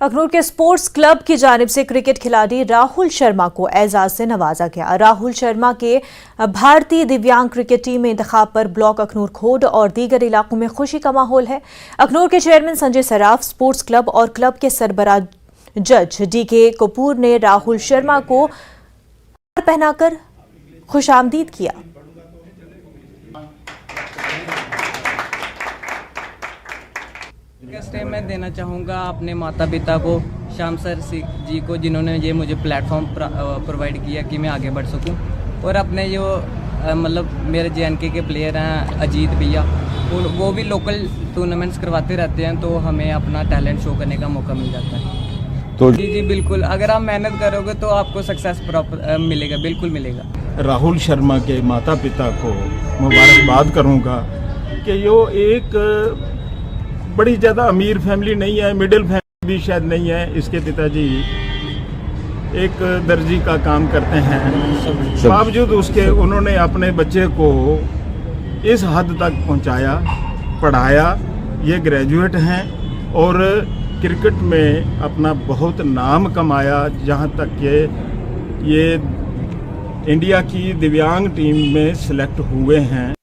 अखनूर के sports club की जानिब से क्रिकेट खिलाड़ी राहुल शर्मा को एजाज से नवाजा गया। राहुल शर्मा के भारतीय दिव्यांग क्रिकेट टीम में इंतखाब पर ब्लॉक अखनूर खोड और दीगर इलाकों में खुशी का माहौल है। अखनूर के chairman Sanjay Saraf, sports club और क्लब के सरबराह जज DK कपूर ने राहुल शर्मा को पहनाकर खुशामदीद किया। मैं देना चाहूँगा अपने माता पिता को, श्याम सर जी को, जिन्होंने ये मुझे प्लेटफॉर्म प्रोवाइड किया कि मैं आगे बढ़ सकूँ। और अपने जो मतलब मेरे JNK के प्लेयर हैं अजीत भैया, वो भी लोकल टूर्नामेंट्स करवाते रहते हैं, तो हमें अपना टैलेंट शो करने का मौका मिल जाता है। तो जी बिल्कुल, अगर आप मेहनत करोगे तो आपको सक्सेस प्रॉपर मिलेगा, बिल्कुल मिलेगा। राहुल शर्मा के माता पिता को मुबारकबाद करूँगा कि यो एक बड़ी ज़्यादा अमीर फैमिली नहीं है, मिडिल फैमिली भी शायद नहीं है। इसके पिताजी एक दर्जी का काम करते हैं, बावजूद उसके उन्होंने अपने बच्चे को इस हद तक पहुंचाया, पढ़ाया। ये ग्रेजुएट हैं और क्रिकेट में अपना बहुत नाम कमाया, जहां तक कि ये इंडिया की दिव्यांग टीम में सिलेक्ट हुए हैं।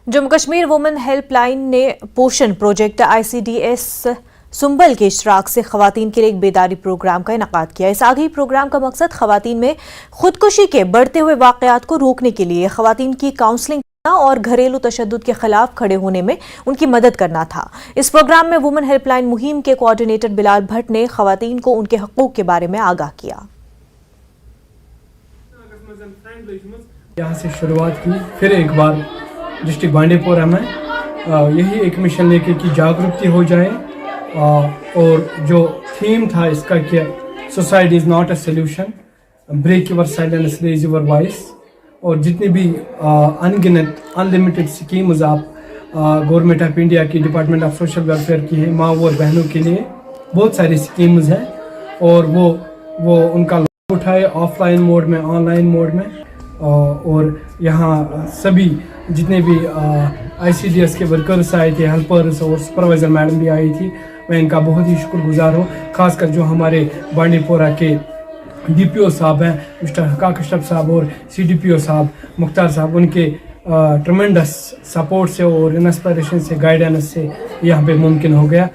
जम्मू कश्मीर वुमेन हेल्पलाइन ने पोषण प्रोजेक्ट ICDS सुंबल के इश्तराक से खवातीन के लिए एक बेदारी प्रोग्राम का इनेकाद किया। इस आगाही प्रोग्राम का मकसद खवातीन में खुदकुशी के बढ़ते हुए वाकयात को रोकने के लिए खवातीन की काउंसलिंग करना और घरेलू तशद्दुद के खिलाफ खड़े होने में उनकी मदद करना था। इस प्रोग्राम में वुमेन हेल्पलाइन मुहिम के कोऑर्डिनेटर बिलाल भट्ट ने खवातीन को उनके हकूक के बारे में आगाह किया। यहाँ से शुरुआत की, फिर एक बार डिस्ट्रिक्ट बांडीपोरा में यही एक मिशन लेके कि जागरूकता हो जाए। और जो थीम था इसका क्या, society is not a solution, break your silence, raise your voice. और जितनी भी अनगिनत अनलिमिटेड स्कीम्स आप गवर्नमेंट ऑफ इंडिया की, डिपार्टमेंट ऑफ सोशल वेलफेयर की है, माँ और बहनों के लिए बहुत सारी स्कीम्स हैं, और वो उनका लाभ उठाए ऑफलाइन मोड में, ऑनलाइन मोड में। और यहाँ सभी जितने भी ICDS के वर्कर्स आए थे, हेल्पर्स और सुपरवाइज़र मैडम भी आई थी, मैं इनका बहुत ही शुक्रगुजार हूँ। खासकर जो हमारे बांडीपोरा के DPO साहब हैं, मिस्टर हकाक अशरफ साहब, और CDPO साहब मुख्तार साहब, उनके ट्रमेंडस सपोर्ट से और इंस्पिरेशन से, गाइडेंस से यहाँ पे मुमकिन हो गया।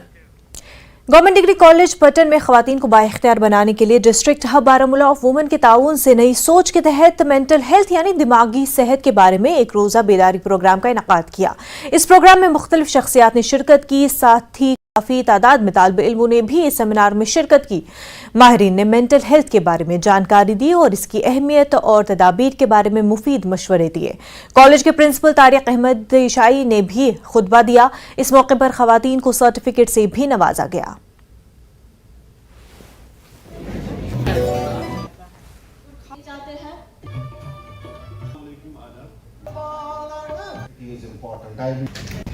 गवर्नमेंट डिग्री कॉलेज पटन में खवातीन को बाइख्तियार बनाने के लिए district hub Baramulla of women के ताउन से नई सोच के तहत मेंटल हेल्थ यानी दिमागी सेहत के बारे में एक रोजा बेदारी प्रोग्राम का इनेकाद किया। इस प्रोग्राम में मुख्तलिफ शख्सियात ने शिरकत की, साथ ही काफी तादाद में तालिब इल्मों ने भी इस सेमिनार में शिरकत की। माहिरीन ने मेंटल हेल्थ के बारे में जानकारी दी और इसकी अहमियत और तदाबीर के बारे में मुफीद मशवरे दिए। कॉलेज के प्रिंसिपल तारिक अहमद ईशाई ने भी खुतबा दिया। इस मौके पर खवातीन को सर्टिफिकेट से भी नवाजा गया।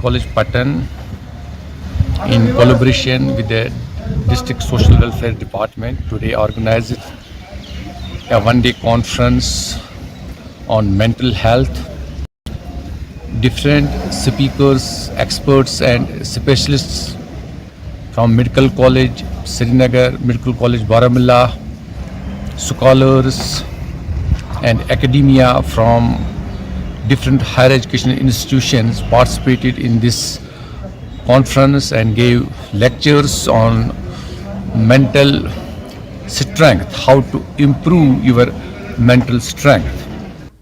College Patan, in collaboration with the District Social Welfare Department, today organized a one-day conference on mental health. Different speakers, experts and specialists from Medical College Srinagar, Medical College Baramulla, scholars and academia from different higher education institutions participated in this conference and gave lectures on mental strength, how to improve your mental strength.